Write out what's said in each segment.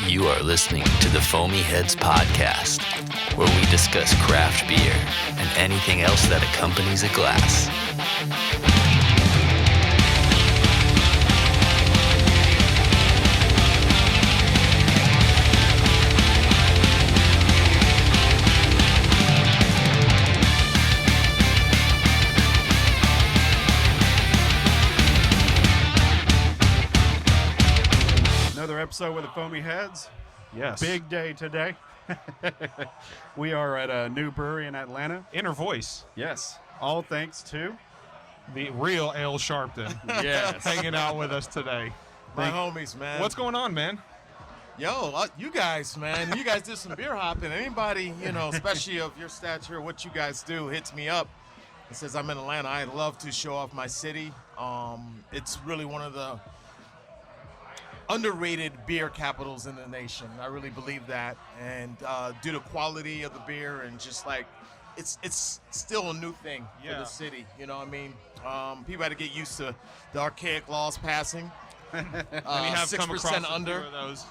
You are listening to the Foamy Heads podcast, where we discuss craft beer and anything else that accompanies a glass. Another episode with the Foamy Heads. Yes. Big day today. We are at a new brewery in Atlanta. Inner Voice. Yes. All thanks to The Real Ale Sharpton. Yes. Hanging out with us today. My homies, man. What's going on, man? Yo, you guys, man. You guys did some beer hopping. Anybody, especially of your stature, what you guys do, hits me up and says, I'm in Atlanta. I love to show off my city. It's really one of the underrated beer capitals in the nation. I really believe that. And due to quality of the beer and just like, it's still a new thing for the city. You know what I mean? People had to get used to the archaic laws passing. And you have 6% come across under. a few of those.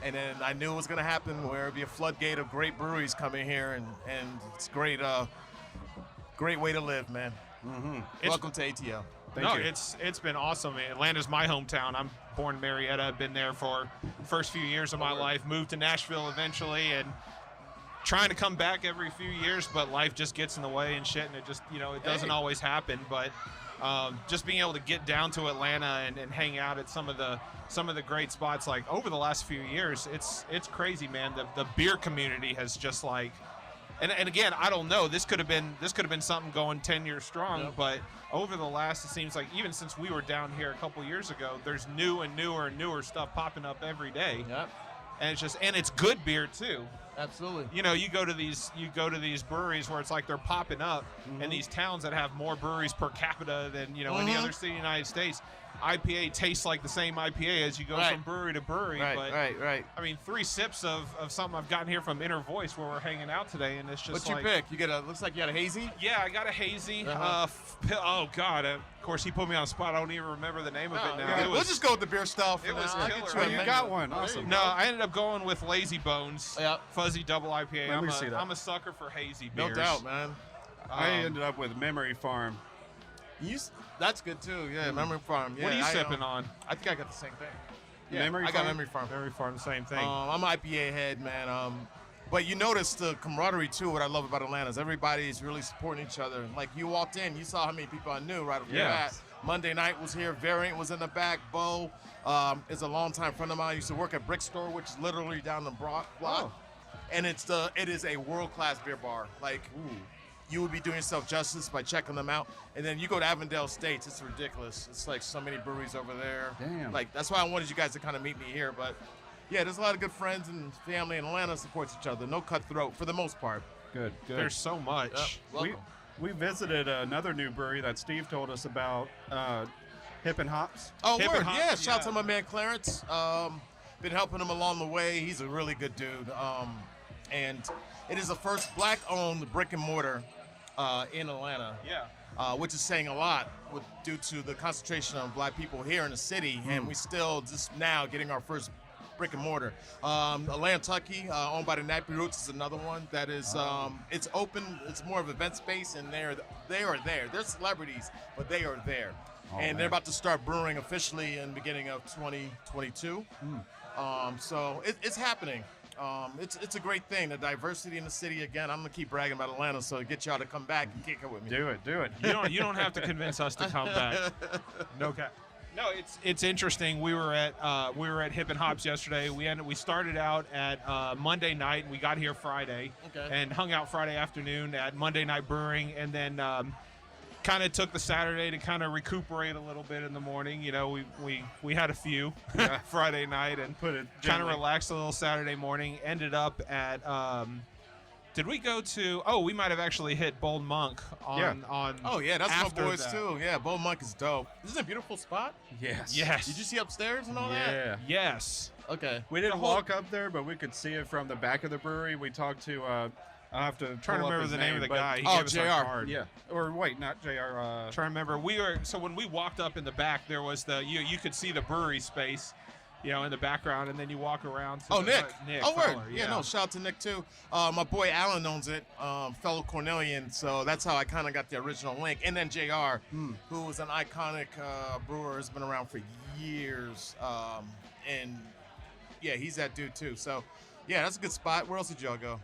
And then I knew it was going to happen, where it'd be a floodgate of great breweries coming here, and it's great way to live, man. Mm-hmm. Welcome to ATL. Thank you. It's been awesome. Atlanta's my hometown. I'm born in Marietta. I've been there for the first few years of my life. Moved to Nashville eventually, and trying to come back every few years, but life just gets in the way and shit, and it just, it doesn't always happen. But just being able to get down to Atlanta and hang out at some of the great spots, like over the last few years, it's crazy, man. The beer community has just like, and again, I don't know. This could have been something going 10 years strong, but over the last, it seems like even since we were down here a couple years ago, there's new and newer stuff popping up every day. Yep. And it's good beer too. Absolutely. You go to these breweries where it's like they're popping up, in these towns that have more breweries per capita than any other city in the United States. IPA tastes like the same IPA as you go from brewery to brewery. Right. I mean, 3 sips of something I've gotten here from Inner Voice where we're hanging out today, and it's just What'd you pick? You looks like you got a hazy? Yeah, I got a hazy. Uh-huh. Oh, God. Of course, he put me on the spot. I don't even remember the name of it now. Yeah, we'll just go with the beer stuff. It was killer. Oh, you got one. Awesome. No, I ended up going with Lazy Bones. Yep. Fuzzy double IPA. Let me see that. I'm a sucker for hazy No beers. doubt, man. I ended up with Memory Farm. That's good too. Yeah, Memory Farm. Yeah, What are you sipping on? I think I got the same thing. Yeah, Memory I got Farm? Memory Farm. Memory Farm, same thing. I'm an IPA head, man. But you notice the camaraderie too. What I love about Atlanta is everybody's really supporting each other. Like you walked in, you saw how many people I knew right off the bat. Monday night was here. Variant was in the back. Bo is a longtime friend of mine. Used to work at Brick Store, which is literally down the block. And it is a world-class beer bar. Like, you would be doing yourself justice by checking them out. And then you go to Avondale Estates, it's ridiculous. It's like so many breweries over there. Damn. Like, that's why I wanted you guys to kind of meet me here. But yeah, there's a lot of good friends and family in Atlanta supports each other. No cutthroat for the most part. Good. There's so much. Welcome. We visited another new brewery that Steve told us about, Hip and Hops. Oh, Hip word. and Hops, Yeah, shout out yeah. to my man Clarence. Been helping him along the way. He's a really good dude. And it is the first black-owned brick and mortar in Atlanta. Yeah. Which is saying a lot due to the concentration of black people here in the city, and we still just now getting our first brick and mortar. Atlantucky, owned by the Nappy Roots, is another one that is it's open. It's more of an event space, and they are there. They're celebrities, but they are there, and they're about to start brewing officially in the beginning of 2022. So it's happening. It's a great thing. The diversity in the city. Again, I'm gonna keep bragging about Atlanta, so get y'all to come back and kick it with me. Do it. You don't have to convince us to come back. No cap. No, it's interesting. We were at Hip and Hops yesterday. We started out at Monday night. We got here Friday and hung out Friday afternoon at Monday Night Brewing, and then kind of took the Saturday to kind of recuperate a little bit in the morning. We had a few Friday night and Put it kind of gently. relaxed a little Saturday morning. Ended up at did we go to? Oh, we might have actually hit Bold Monk on. Oh yeah, that's my after boys that. too. Yeah, Bull Monk is dope. Isn't it a beautiful spot? Yes. Yes. Did you see upstairs and all Yeah. Yes. that? Okay. We didn't walk up there, but we could see it from the back of the brewery. We talked to, I have to Trying to pull up remember his the name of the but- guy. He Oh, gave us our JR. card. Yeah. Or wait, not JR. Trying to remember. So when we walked up in the back, there was you could see the brewery space. in the background, and then you walk around. To Nick. Oh, word. Fowler, Yeah, no, shout out to Nick, too. My boy Alan owns it, fellow Cornellian, so that's how I kind of got the original link. And then JR, who is an iconic brewer, has been around for years. And, yeah, he's that dude, too. So, yeah, that's a good spot. Where else did y'all go?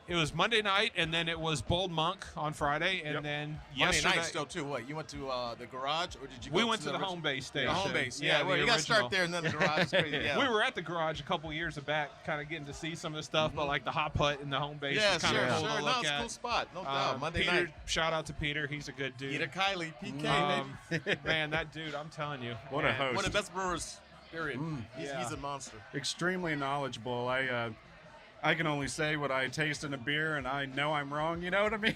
It was Monday night, and then it was Bold Monk on Friday, and then Monday yesterday. night still too. What, you went to the garage, or did you? We went to the home base station. The home base, yeah. well, you got to start there, and then the garage is crazy. Yeah. We were at the garage a couple years back, kind of getting to see some of the stuff, but like the hot putt in the home base was kind of cool to No, look it's a at. cool spot, no doubt. Monday Peter, night. shout out to Peter, he's a good dude. Peter Kiley, PK, Man, that dude, I'm telling you, What a host. one of the best brewers. Period. He's a monster. Extremely knowledgeable. I can only say what I taste in a beer, and I know I'm wrong. You know what I mean?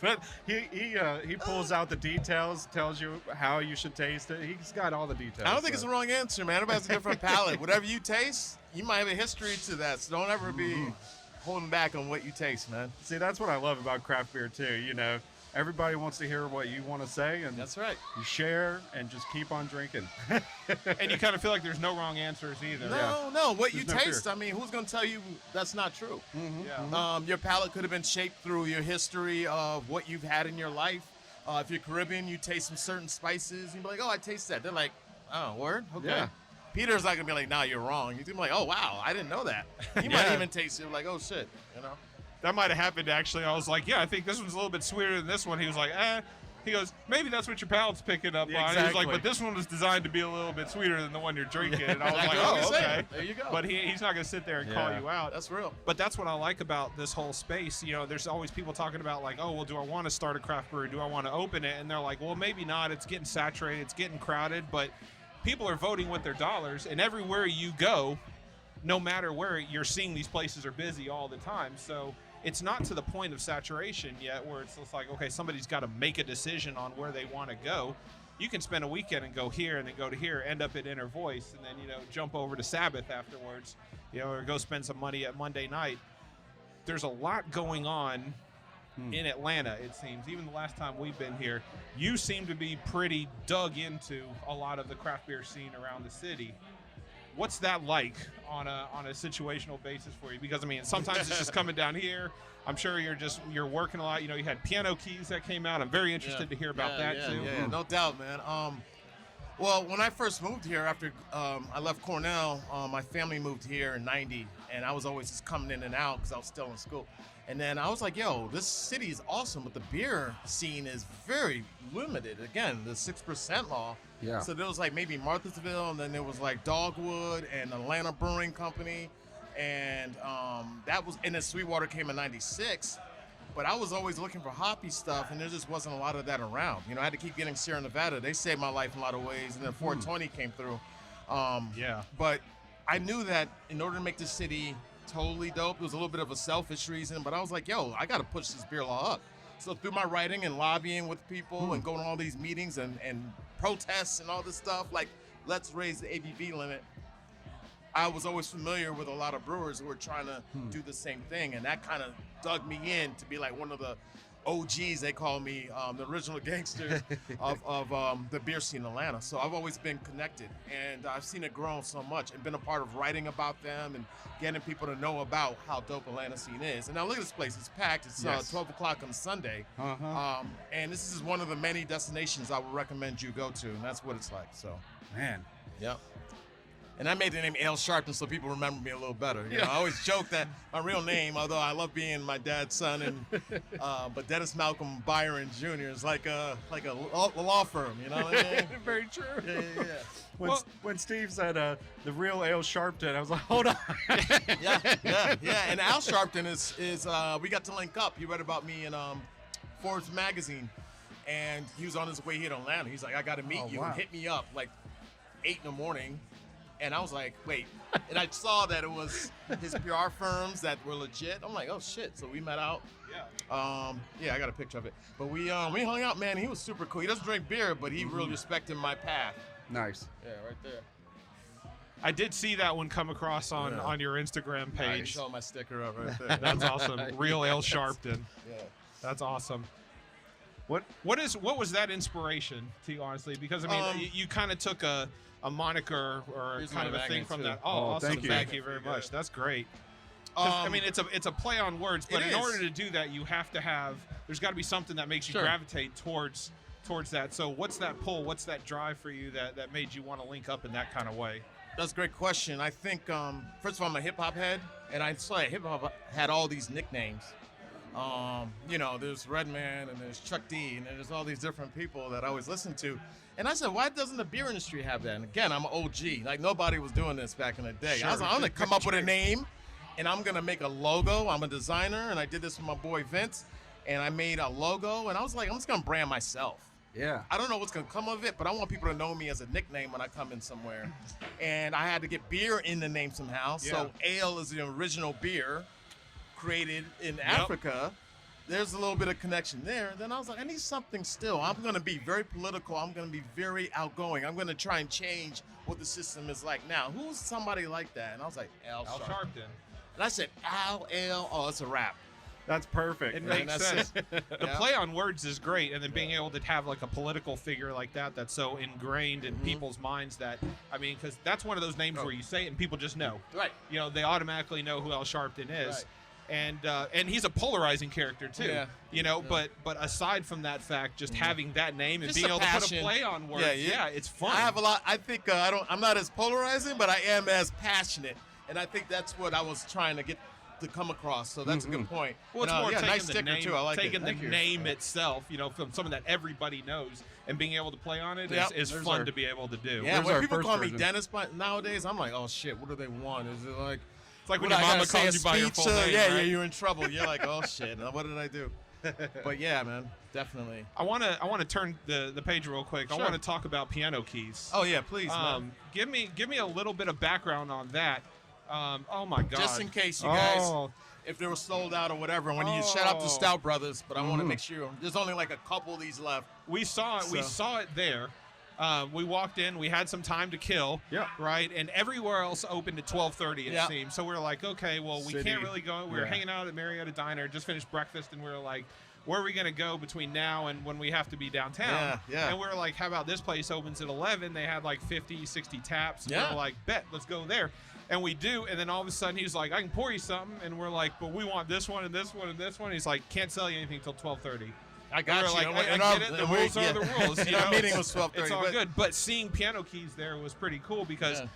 But he pulls out the details, tells you how you should taste it. He's got all the details. I don't think it's the wrong answer, man. Everybody has a different palate. Whatever you taste, you might have a history to that. So don't ever be holding back on what you taste, man. See, that's what I love about craft beer too. Everybody wants to hear what you want to say, and That's right. you share and just keep on drinking. and you kind of feel like there's no wrong answers either. No. What you There's no taste, fear. I mean, who's going to tell you that's not true? Yeah. Your palate could have been shaped through your history of what you've had in your life. If you're Caribbean, you taste some certain spices, and you're like, oh, I taste that. They're like, oh, word? Okay. Yeah. Peter's not going to be like, nah, you're wrong. He's going to be like, oh, wow, I didn't know that. He might even taste it like, oh, shit, That might have happened, actually. I was like, yeah, I think this one's a little bit sweeter than this one. He was like, He goes, maybe that's what your palate's picking up on. He was like, but this one was designed to be a little bit sweeter than the one you're drinking. And I was like, oh, okay. There you go. But he's not going to sit there and call you out. That's real. But that's what I like about this whole space. There's always people talking about like, oh, well, do I want to start a craft brewery? Do I want to open it? And they're like, well, maybe not. It's getting saturated. It's getting crowded. But people are voting with their dollars. And everywhere you go, no matter where, you're seeing these places are busy all the time. So it's not to the point of saturation yet where it's just like, okay, somebody's got to make a decision on where they want to go. You can spend a weekend and go here and then go to here, end up at Inner Voice, and then, jump over to Sabbath afterwards, or go spend some money at Monday night. There's a lot going on in Atlanta, it seems. Even the last time we've been here, you seem to be pretty dug into a lot of the craft beer scene around the city. What's that like on a situational basis for you? Because, I mean, sometimes it's just coming down here. I'm sure you're working a lot. You had Piano Keys that came out. I'm very interested to hear about that, too. Yeah, no doubt, man. Well, when I first moved here after I left Cornell, my family moved here in 90, and I was always just coming in and out because I was still in school. And then I was like, yo, this city is awesome, but the beer scene is very limited. Again, the 6% law. Yeah. So there was like maybe Marthasville, and then there was like Dogwood and Atlanta Brewing Company. And and then Sweetwater came in 96. But I was always looking for hoppy stuff, and there just wasn't a lot of that around. I had to keep getting Sierra Nevada. They saved my life in a lot of ways. And then 420 came through. But I knew that in order to make the city totally dope, it was a little bit of a selfish reason. But I was like, yo, I got to push this beer law up. So through my writing and lobbying with people and going to all these meetings and protests and all this stuff, like, let's raise the ABV limit. I was always familiar with a lot of brewers who were trying to do the same thing, and that kind of dug me in to be like one of the OGs, they call me, the original gangster of the beer scene in Atlanta. So I've always been connected, and I've seen it grow so much and been a part of writing about them and getting people to know about how dope Atlanta scene is. And now look at this place. It's packed. It's 12 o'clock on Sunday. And this is one of the many destinations I would recommend you go to, and that's what it's like. So, Man. Yep. And I made the name Ale Sharpton so people remember me a little better. I always joke that my real name, although I love being my dad's son, and but Dennis Malcolm Byron Jr. is like a law firm. You know what I mean? Very true. Yeah. When Steve said the Real Ale Sharpton, I was like, hold on. Yeah. And Al Sharpton is we got to link up. He read about me in Forbes magazine, and he was on his way here to Atlanta. He's like, I got to meet you. Wow. And hit me up like 8 in the morning. And I was like, wait. And I saw that it was his PR firms that were legit. I'm like, oh, shit. So we met out. Yeah, I got a picture of it. But we hung out, man. He was super cool. He doesn't drink beer, but he really respected my path. Nice. Yeah, right there. I did see that one come across on your Instagram I can page. show my sticker up right there. That's awesome. Real Ale Sharpton. Yeah. That's awesome. What was that inspiration to you, honestly? Because I mean, you kind of took a moniker or Here's kind of my a thing magnet, from too. that. Oh, Oh, awesome! thank you. Thank you very much. That's great. I mean, it's a play on words, but It in is. order to do that, you have to have. There's got to be something that makes you Sure. gravitate towards that. So, what's that pull? What's that drive for you that made you want to link up in that kind of way? That's a great question. I think, first of all, I'm a hip hop head, and I saw hip hop had all these nicknames. You know, there's Redman, and there's Chuck D, and there's all these different people that I always listen to. And I said, why doesn't the beer industry have that? And again, I'm an OG. Like, nobody was doing this back in the day. I was like, I'm going to come up with a name, and I'm going to make a logo. I'm a designer, and I did this with my boy Vince, and I made a logo, and I was like, I'm just going to brand myself. Yeah. I don't know what's going to come of it, but I want people to know me as a nickname when I come in somewhere. And I had to get beer in the name somehow. So ale is the original beer created in Africa. There's a little bit of connection there. Then I was like, I need something still. I'm going to be very political. I'm going to be very outgoing. I'm going to try and change what the system is like now. Who's somebody like that? And I was like, Al Al Sharpton. Sharpton. And I said, Al, oh, it's a rap. That's perfect. It man. makes that's sense. it. The Yeah. play on words is great, and then being able to have like a political figure like that that's so ingrained in people's minds that, I mean, because that's one of those names where you say it and people just know. Right. You know, they automatically know who Al Sharpton is. Right. And he's a polarizing character too. Yeah. You know, but aside from that fact, just having that name and Just being a able to put a passion. play on words, Yeah. it's fun. I have a lot. I think I'm not as polarizing, but I am as passionate, and I think that's what I was trying to get to come across. So that's a good point. Well, it's And, more yeah, taking nice the sticker name, too. I like taking it. the Thank you. name itself, you know, from something that everybody knows, and being able to play on it Yep. is There's fun our- to be able to do. Yeah, Where's when our people first call me version? Dennis nowadays, I'm like, oh shit, what do they want? Is it like It's like when what, your I mama gotta say calls a you by your speech, full name. yeah, right? you're in trouble. You're like, oh shit, what did I do? But yeah, man, definitely. I want to turn the page real quick. Sure. I want to talk about piano keys. Oh yeah, please, man. Give me a little bit of background on that. Oh my God! Just in case you guys, Oh. if they were sold out or whatever. When you shout out to Oh. Stout Brothers, but I want to make sure there's only like a couple of these left. We saw it. We So- saw it there. We walked in. We had some time to kill. Yeah. Right. And everywhere else opened at 12:30. It Yeah. seemed. So we were like, okay, well, we City. can't really go. We were Yeah. hanging out at Marietta Diner, just finished breakfast, and we were like, where are we going to go between now and when we have to be downtown? Yeah, yeah. And we were like, how about this place opens at 11? They had like 50, 60 taps. And Yeah. we were like, bet, let's go there. And we do. And then all of a sudden he's like, I can pour you something. And we're like, but we want this one and this one and this one. He's like, can't sell you anything till 12:30. I got We're you. like, And I our- get it. The and we- rules are yeah. the rules. You And our know? meeting was 12:30. It's all but- good. But seeing piano keys there was pretty cool because Yeah.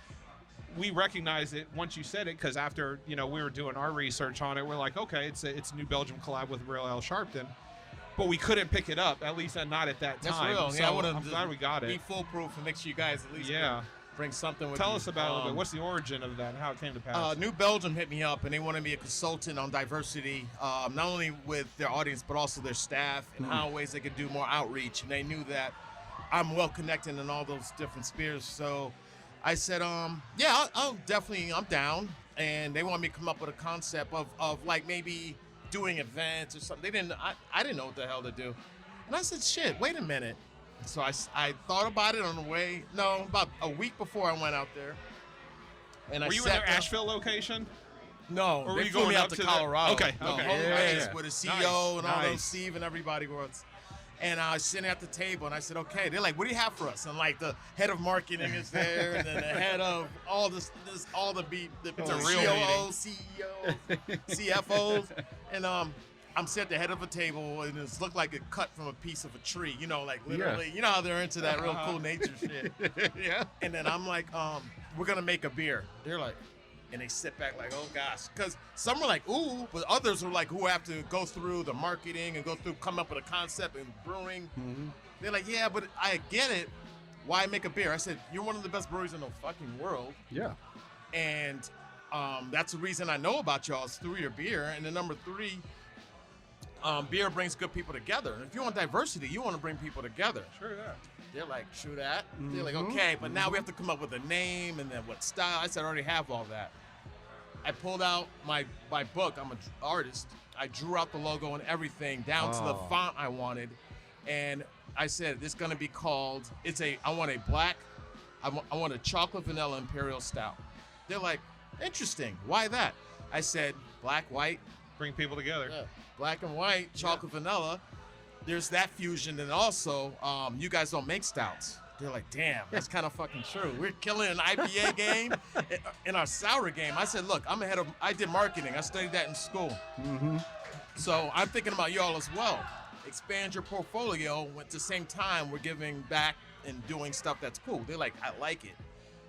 we recognized it once you said it. Because after we were doing our research on it, we're like, okay, it's a new Belgium collab with Real Ale Sharpton. But we couldn't pick it up, at least not at that That's time. real. So Yeah, I want I'm glad we got be it. foolproof and make sure you guys at least Yeah. bring something with Tell you. us about it a little bit. What's the origin of that and how it came to pass? New Belgium hit me up and they wanted me a consultant on diversity, not only with their audience but also their staff and how ways they could do more outreach. And they knew that I'm well connected in all those different spheres. So I said, yeah, I'll definitely, I'm down. And they want me to come up with a concept of like maybe doing events or something. I didn't know what the hell to do. And I said, shit, wait a minute. So I thought about it on the way. No, about a week before I went out there. And were I you in sat their down- Asheville location? No, Or were they you flew going me up out to to the- Colorado. Okay, No, okay. home Yeah, base yeah. with the CEO Nice, and all those, nice. Steve and everybody was. And I was sitting at the table and I said, okay. They're like, what do you have for us? And like the head of marketing is there, and then the head of all the It's a real COOs, CEOs, CFOs, and I'm sitting at the head of a table and it looked like a cut from a piece of a tree. Like literally, you know how they're into that real cool nature shit. Yeah. And then I'm like, we're gonna make a beer. They're like, and they sit back like, oh gosh, because some are like, ooh, but others are like, who have to go through the marketing and come up with a concept and brewing. They're like, yeah, but I get it. Why make a beer? I said, you're one of the best breweries in the fucking world, Yeah. and that's the reason I know about y'all is through your beer. And then number 3, beer brings good people together. And if you want diversity, you want to bring people together. Sure, yeah. They're like, true that. They're like, okay, but now we have to come up with a name and then what style. I said, I already have all that. I pulled out my book. I'm an artist. I drew out the logo and everything down to the font I wanted. And I said, it's going to be called, I want a black, I want a chocolate vanilla imperial stout. They're like, interesting. Why that? I said, black, white, Bring people together. yeah, black and white, chocolate vanilla. There's that fusion, and also, you guys don't make stouts. They're like, damn, that's kind of fucking true. We're killing an IPA game in our sour game. I said, look, I did marketing. I studied that in school. Mm-hmm. So I'm thinking about y'all as well. Expand your portfolio. At the same time, we're giving back and doing stuff that's cool. They're like, I like it.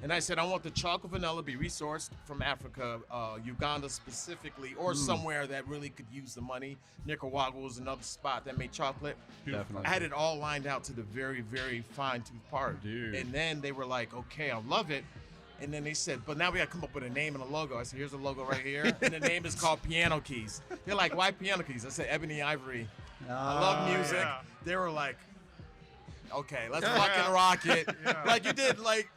And I said, I want the chocolate vanilla be resourced from Africa, Uganda specifically, or somewhere that really could use the money. Nicaragua was another spot that made chocolate. Definitely. I had it all lined out to the very, very fine-tooth part. Dude. And then they were like, okay, I love it. And then they said, but now we got to come up with a name and a logo. I said, here's a logo right here. And the name is called Piano Keys. They're like, why Piano Keys? I said, Ebony Ivory. I love music. yeah. They were like, okay, let's fucking rock it. Like you did like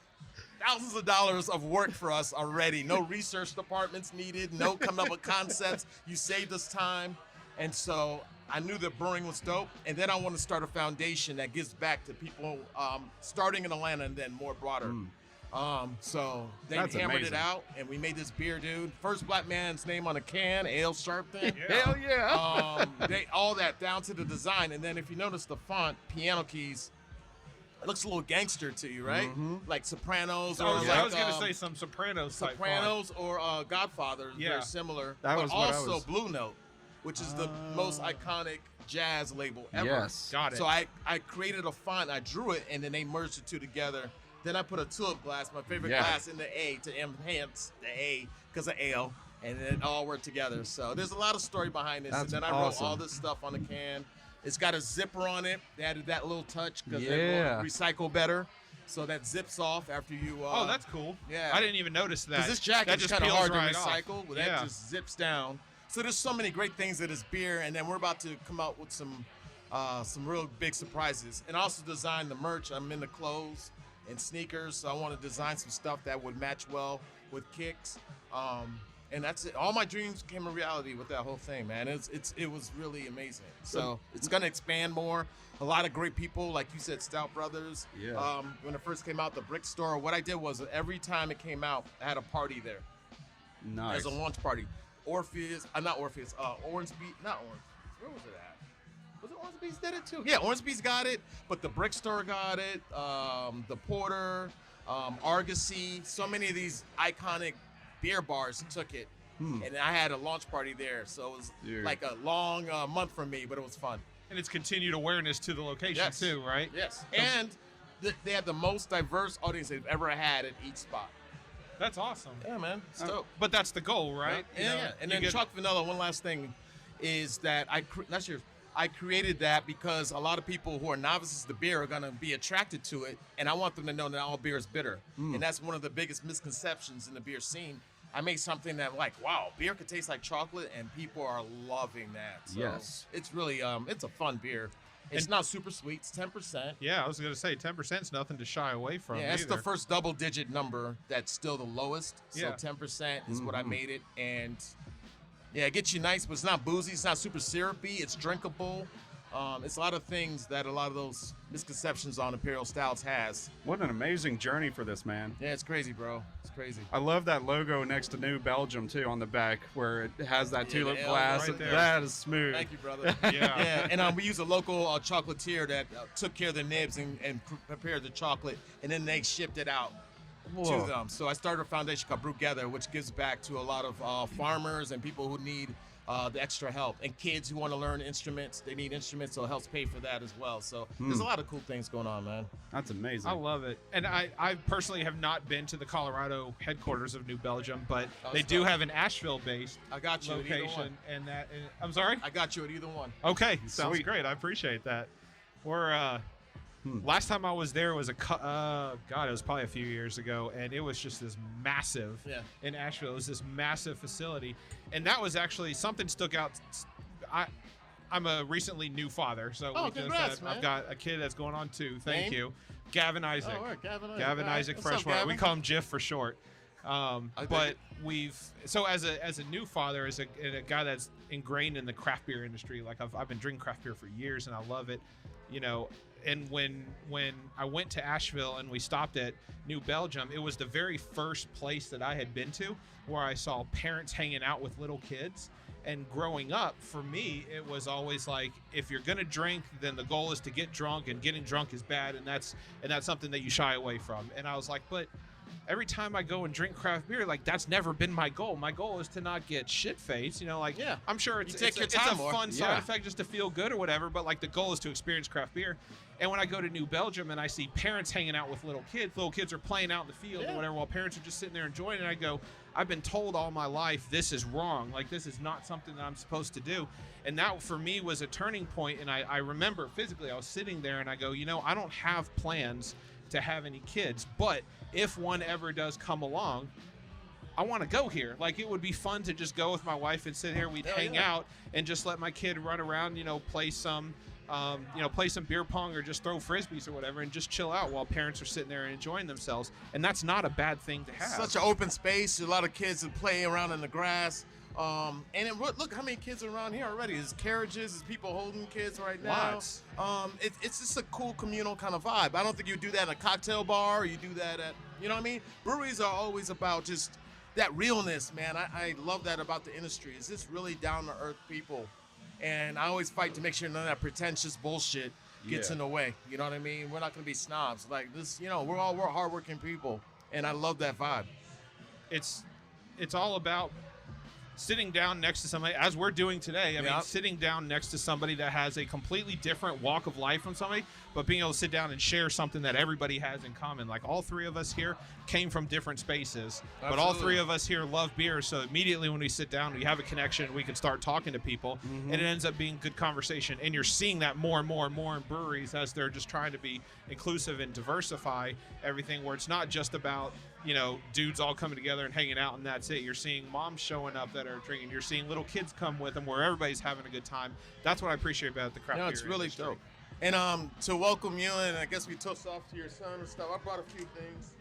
thousands of dollars of work for us already. No research departments needed. No coming up with concepts. You saved us time. And so I knew that brewing was dope. And then I want to start a foundation that gives back to people starting in Atlanta and then more broader. So they That's hammered amazing. it out, and we made this beer, dude. First black man's name on a can, Ale Sharpton. Hell yeah. They all that down to the design, and then if you notice the font, Piano Keys, it looks a little gangster to you, right? Like Sopranos or like, I was gonna say some Sopranos type. Sopranos or Godfather. Yeah. Very similar. That but was what I also was- Blue Note, which is the most iconic jazz label ever. Yes. Got it. So I created a font, I drew it, and then they merged the two together. Then I put a tulip glass, my favorite glass, in the A to enhance the A because of ale, and then it all worked together. So there's a lot of story behind this. That's and then I awesome. wrote all this stuff on the can. It's got a zipper on it. They added that little touch because Yeah. they want to recycle better. So that zips off after you. Oh, that's cool. Yeah. I didn't even notice that. Because this jacket that is just kind of peels hard right to off. recycle, but that just zips down. So there's so many great things that is beer, and then we're about to come out with some real big surprises. And also design the merch. I'm into clothes and sneakers, so I want to design some stuff that would match well with kicks. And that's it. All my dreams came to reality with that whole thing, man. It was really amazing. So it's gonna expand more. A lot of great people, like you said, Stout Brothers. Yeah. When it first came out, the Brick Store. What I did was every time it came out, I had a party there Nice. as a launch party. Orpheus, not Orpheus. Orange Beat, not Orange. Where was it at? Was it Orange Beats did it too? Yeah, Orange Beats got it, but the Brick Store got it. The Porter, Argosy, so many of these iconic beer bars took it, and I had a launch party there. So it was Dude. like a long month for me, but it was fun. And it's continued awareness to the location Yes. too, right? Yes, and they had the most diverse audience they've ever had at each spot. That's awesome. Yeah, man, it's dope. But that's the goal, right? You know, Yeah. And you then get- Chuck Vanilla, one last thing, is that I created that because a lot of people who are novices to beer are going to be attracted to it, and I want them to know that all beer is bitter. And that's one of the biggest misconceptions in the beer scene. I made something that like, wow, beer could taste like chocolate, and people are loving that. So Yes. it's really, it's a fun beer. It's not super sweet. It's 10%. Yeah, I was gonna say 10% is nothing to shy away from. Yeah, it's the either. first double-digit number that's still the lowest. So Yeah. 10% is what I made it, and yeah, it gets you nice, but it's not boozy. It's not super syrupy. It's drinkable. It's a lot of things that a lot of those misconceptions on Imperial Stouts has. What an amazing journey for this, man. Yeah, it's crazy, bro. It's crazy. I love that logo next to New Belgium too on the back where it has that Yeah, tulip the L glass. right there. That is smooth. Thank you, brother. Yeah. Yeah, and we use a local chocolatier that took care of the nibs and prepared the chocolate, and then they shipped it out Whoa. to them. So I started a foundation called Brew Together, which gives back to a lot of farmers and people who need the extra help, and kids who want to learn instruments. They need instruments, so it helps pay for that as well. So there's a lot of cool things going on, man. That's amazing. I love it. And I personally have not been to the Colorado headquarters of New Belgium, but they it's do dope. have an Asheville-based I got you at either one. location. And I'm sorry? I got you at either one. Okay, sounds Sweet. great. I appreciate that. We're last time I was there was it was probably a few years ago, and it was just this massive in Asheville. It was this massive facility, and that was actually something stuck out. I'm a recently new father, so congrats, man. I've got a kid that's going on 2. Thank Name? you, Gavin Isaac. all right, Gavin Isaac. Gavin All right. Isaac What's up, Freshwater. We Gavin? call him Jiff for short. dig But it. as a new father, as a guy that's ingrained in the craft beer industry, like I've been drinking craft beer for years and I love it, you know. And when I went to Asheville and we stopped at New Belgium, it was the very first place that I had been to where I saw parents hanging out with little kids. And growing up, for me, it was always like, if you're gonna drink, then the goal is to get drunk, and getting drunk is bad, and that's something that you shy away from. And I was like, but every time I go and drink craft beer, like, that's never been my goal. My goal is to not get shit-faced, like, Yeah. I'm sure it's a fun side effect just to feel good or whatever, but like the goal is to experience craft beer. And when I go to New Belgium and I see parents hanging out with little kids are playing out in the field or whatever, while parents are just sitting there enjoying it, I go, I've been told all my life this is wrong. Like, this is not something that I'm supposed to do. And that, for me, was a turning point. And I remember physically, I was sitting there and I go, I don't have plans to have any kids, but if one ever does come along, I want to go here. Like, it would be fun to just go with my wife and sit here. We'd hang out and just let my kid run around, play some beer pong or just throw frisbees or whatever, and just chill out while parents are sitting there and enjoying themselves. And that's not a bad thing to have. Such an open space. A lot of kids that play around in the grass. Look how many kids are around here already. There's carriages, there's people holding kids right now. Lots. It's just a cool communal kind of vibe. I don't think you do that in a cocktail bar, or you do that at, you know what I mean? Breweries are always about just that realness, man. I love that about the industry. It's just really down-to-earth people. And I always fight to make sure none of that pretentious bullshit gets in the way. You know what I mean? We're not going to be snobs. Like this, we're hardworking people. And I love that vibe. It's all about sitting down next to somebody, as we're doing today. I mean, sitting down next to somebody that has a completely different walk of life from somebody, but being able to sit down and share something that everybody has in common. Like, all three of us here came from different spaces, but all three of us here love beer. So immediately when we sit down, we have a connection. We can start talking to people, and it ends up being good conversation. And you're seeing that more and more and more in breweries as they're just trying to be inclusive and diversify everything, where it's not just about dudes all coming together and hanging out and that's it. You're seeing moms showing up that are drinking. You're seeing little kids come with them, where everybody's having a good time. That's what I appreciate about the craft beer it's really industry. dope. And to welcome you, and I guess we toast off to your son and stuff. I brought a few things.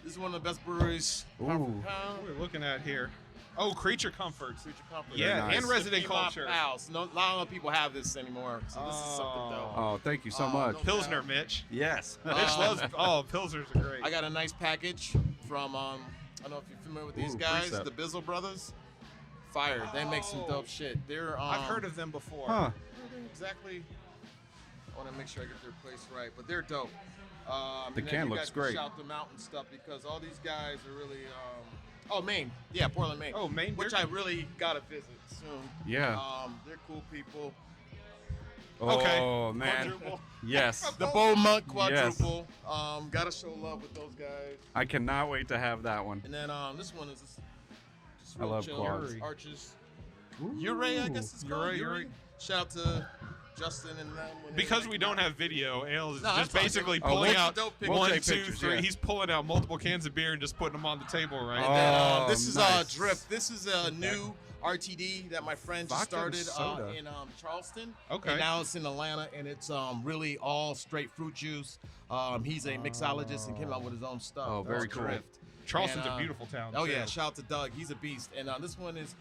This is one of the best breweries. What we're looking at here. Oh, Creature Comforts. Creature Comfort. Yeah, nice. and Resident Culture. House. No, not of people have this anymore, so this is something dope. Oh, thank you so much. no Pilsner, Mitch. Yes. Mitch loves. Oh, Pilsners are great. I got a nice package from, I don't know if you're familiar with these guys, Precept. the Bizzle Brothers. Fire. They make some dope shit. They're I've heard of them before. Huh. exactly. I want to make sure I get their place right, but they're dope. The can looks great. Shout them out and stuff, because all these guys are really. Maine. Yeah, Portland, Maine. Oh, Maine. Which I really gotta visit soon. Yeah. They're cool people. Okay. Oh, man. Quadruple. Yes. The Bull Monk quadruple. Gotta show love with those guys. I cannot wait to have that one. And then this one is just I love chill. quads. Arches. Uray, I guess it's called. Uray. Shout out to Justin and them. Because we don't have video, Ale is No, just that's basically awesome. pulling We'll out take one, pictures, two, three. yeah. He's pulling out multiple cans of beer and just putting them on the table, right? Oh, And then, this is nice. Drip. This is a new RTD that my friend just Vodka started soda. in Charleston. Okay. And now it's in Atlanta, and it's really all straight fruit juice. He's a mixologist and came out with his own stuff. Oh, very cool. Drift. Charleston's And, a beautiful town. Oh too. yeah, shout out to Doug. He's a beast. And this one is,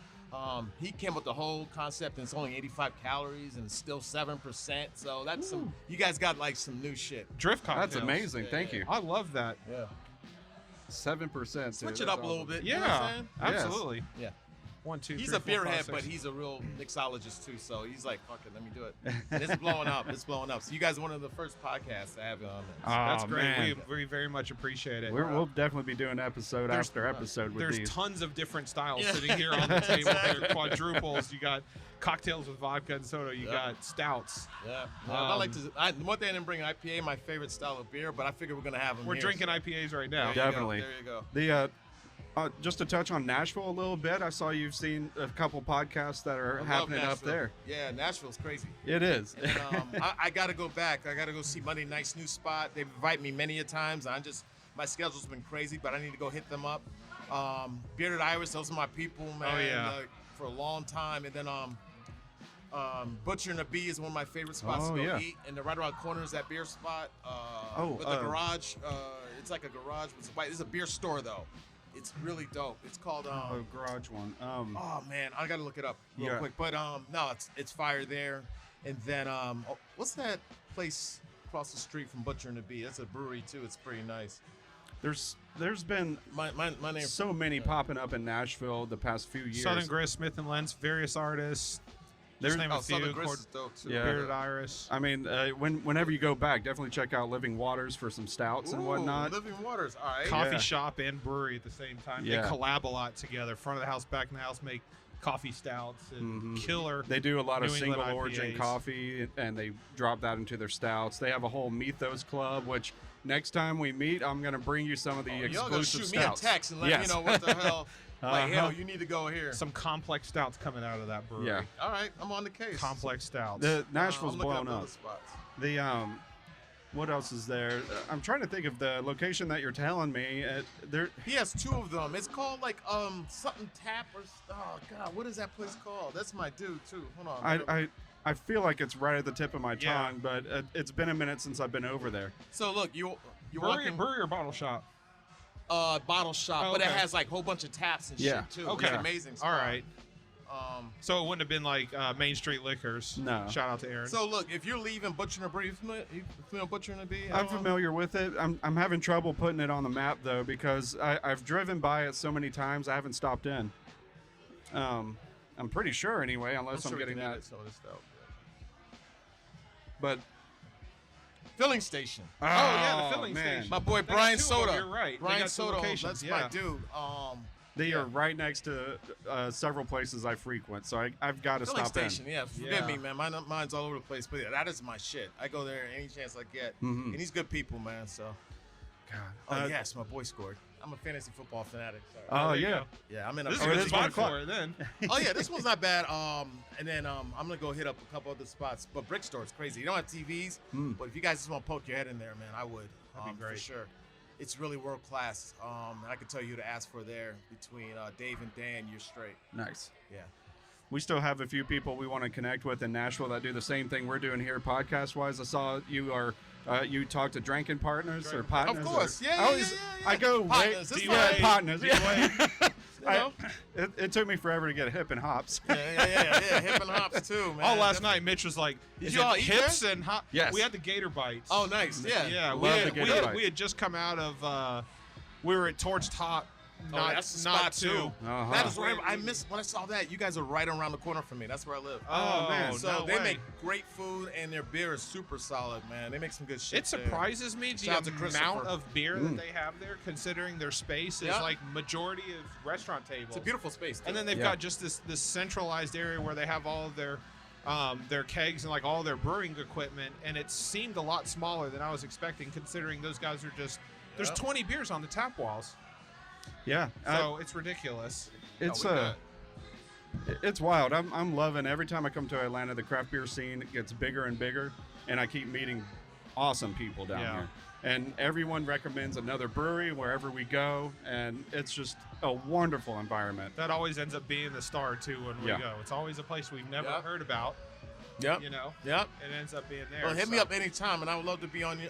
he came up with the whole concept, and it's only 85 calories, and it's still 7%. So that's some. You guys got like some new shit. Drift cocktails. That's amazing. Thank you. I love that. Yeah. 7%. Switch it up a little bit. You know what Yeah, I'm saying? absolutely. Yeah. 1, 2, He's 3, a 4, 5, beerhead, 6. but he's a real mixologist too. So he's like, "Fuck it, let me do it." And it's blowing up. It's blowing up. So you guys are one of the first podcasts to have it on there. That's Oh, great. man. We very much appreciate it. We'll definitely be doing episode There's- after episode with There's these. tons of different styles Yeah. sitting here on the table. There are quadruples. You got cocktails with vodka and soda. You got stouts. Yeah. I like to. One thing I didn't bring IPA, my favorite style of beer, but I figured we're gonna have them. We're here, drinking so. IPAs right now. There you go, Definitely. There you go. The just to touch on Nashville a little bit, I saw you've seen a couple podcasts that are I love happening up Nashville. there. Yeah, Nashville's crazy. It is. And then, I got to go back. I got to go see Monday Night's new spot. They've invited me many a times. My schedule's been crazy, but I need to go hit them up. Bearded Iris, those are my people, man. Oh, yeah. For a long time. And then Butcher and the Bee is one of my favorite spots Oh, to go yeah. eat. And the right around corner is that beer spot with the garage. It's like a garage. It's white. It's a beer store, though. It's really dope. It's called Oh, garage one. oh man, I gotta look it up real Yeah. quick. But no, it's fire there. And then what's that place across the street from Butcher and the Bee? That's a brewery too. It's pretty nice. There's been My name. so many popping up in Nashville the past few years. Southern Grist, Smith and Lens, various artists. There's Just name a Southern few. Grist is dope too. Yeah. Bearded Iris. I mean, whenever you go back, definitely check out Living Waters for some stouts and whatnot. Living Waters. All right. Coffee Yeah. shop and brewery at the same time. Yeah. They collab a lot together. Front of the house, back in the house, make coffee stouts and killer. They do a lot of New England single origin IPAs. coffee, and they drop that into their stouts. They have a whole Mythos Club, which next time we meet, I'm going to bring you some of the Y'all gotta exclusive shoot stouts. me a text and let Yes. me know what the hell. Like, Uh-huh. hell, you need to go here. Some complex stouts coming out of that brewery. Yeah. All right, I'm on the case. Complex stouts. The Nashville's I'm looking blown up. other spots. The what else is there? I'm trying to think of the location that you're telling me. There, He has 2 of them. It's called like something tap or oh god, what is that place called? That's my dude too. Hold on. I feel like it's right at the tip of my Yeah. tongue, but it's been a minute since I've been over there. So look, you're brewery, walking brewery or bottle shop? bottle shop, Oh, but it okay. has like a whole bunch of taps and Yeah. shit too. Okay. It's amazing. All Spot. right. So it wouldn't have been like Main Street Liquors. No. Shout out to Aaron. So look, if you're leaving Butcher and a Bee, you familiar with Butcher and a Bee? I'm familiar with it. I'm having trouble putting it on the map though because I've driven by it so many times I haven't stopped in. I'm pretty sure anyway, unless I'm sure we getting can that. edit some of this stuff. But Filling station. oh yeah, the filling man. station. My boy They got Brian 2 of Soda. them, You're right. They Brian got 2 Soda, locations. that's yeah. my dude. They are right next to several places I frequent, so I've got to Filling stop station, in. yeah. Forgive Yeah. me, man. Mine's all over the place, but yeah, that is my shit. I go there any chance I get, and he's good people, man. So, God. yes, my boy scored. I'm a fantasy football fanatic. Sorry. Oh There you yeah. go. Yeah, I'm in a. This is Oh, a it good is 1 spot o'clock. for it then. Oh yeah, this one's not bad. And then I'm gonna go hit up a couple other spots. But Brick Store is crazy. You don't have TVs, but if you guys just want to poke your head in there, man, I would. That'd be great. For sure. It's really world class. And I can tell you to ask for there between Dave and Dan, you're straight. Nice. Yeah. We still have a few people we want to connect with in Nashville that do the same thing we're doing here podcast wise. I saw you are you talk to drinking partners or partners. Of course. or- Yeah, I yeah, always- yeah, yeah. I go Partners, wait. it's Yeah, fine. partners. Yeah. You know? It took me forever to get hip and hops. Yeah. Hip and hops too, man. Oh, last night Mitch was like, Did "Is you all it eat hips there? and hot?" Yes. We had the Gator bites. Oh, nice. Yeah. yeah. Love the Gator bites. We had just come out of. We were at Torch Top. Oh, Not, that's the not spot two. too. Uh-huh. That is right. I missed when I saw that. You guys are right around the corner from me. That's where I live. Oh, man. So no they way. make great food and their beer is super solid, man. They make some good shit. It surprises me Shout out the to amount Christopher. of beer that they have there, considering their space is Yeah. like majority of restaurant tables. It's a beautiful space. Too. And then they've Yeah. got just this centralized area where they have all of their kegs and like all their brewing equipment, and it seemed a lot smaller than I was expecting, considering those guys are just there's Yeah. 20 beers on the tap walls, Yeah. so it's ridiculous. It's we got- it's wild. I'm loving every time I come to Atlanta. The craft beer scene gets bigger and bigger, and I keep meeting awesome people down Yeah. here. And everyone recommends another brewery wherever we go, and it's just a wonderful environment. That always ends up being the star too when we Yeah. go. It's always a place we've never Yep. heard about. Yep. You know, Yep. it ends up being there. Well, hit me so up anytime, and I would love to be on you.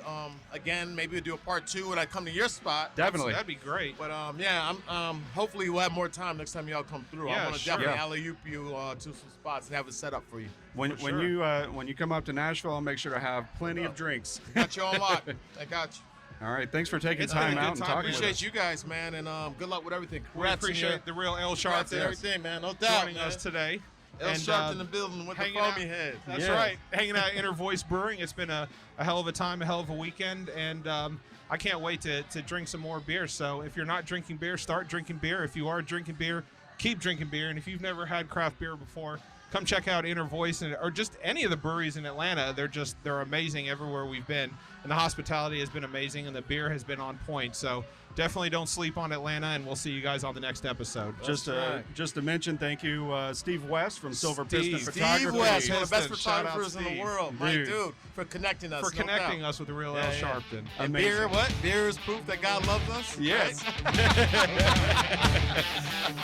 Again, maybe we'll do a part 2 when I come to your spot. Definitely. That'd be great. But yeah, I'm hopefully we'll have more time next time y'all come through. Yeah, I'm gonna sure. definitely Yeah. alley-oop you to some spots and have it set up for you. When For sure. you come up to Nashville, I'll make sure to have plenty of drinks. Got you on lock. I got you. All right. Thanks for taking It's been a time good out and time. talking with Appreciate us. you guys, man, and good luck with everything. We Congrats on appreciate the Real Ale congrats on Sharpton everything, man. No doubt, joining man. us today. El And, Sharpton in the building with the hanging out- foamy head. That's Yeah. right. Hanging out at Inner Voice Brewing. It's been a hell of a time, a hell of a weekend, and I can't wait to drink some more beer. So if you're not drinking beer, start drinking beer. If you are drinking beer, keep drinking beer. And if you've never had craft beer before, come check out Inner Voice or just any of the breweries in Atlanta. They're amazing everywhere we've been, and the hospitality has been amazing, and the beer has been on point. So definitely don't sleep on Atlanta, and we'll see you guys on the next episode. Just to mention, thank you, Steve West from Silver Steve. Piston Steve Photography. Steve West, one of the best Piston. Shout out photographers in the Steve. world. My Dude. dude, for connecting us. For no connecting doubt. us with the Real Yeah, Ale yeah. Sharpton. And Amazing. beer, what? Beer is proof that God loves us? Yes. Right?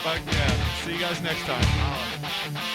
Fuck yeah. See you guys next time.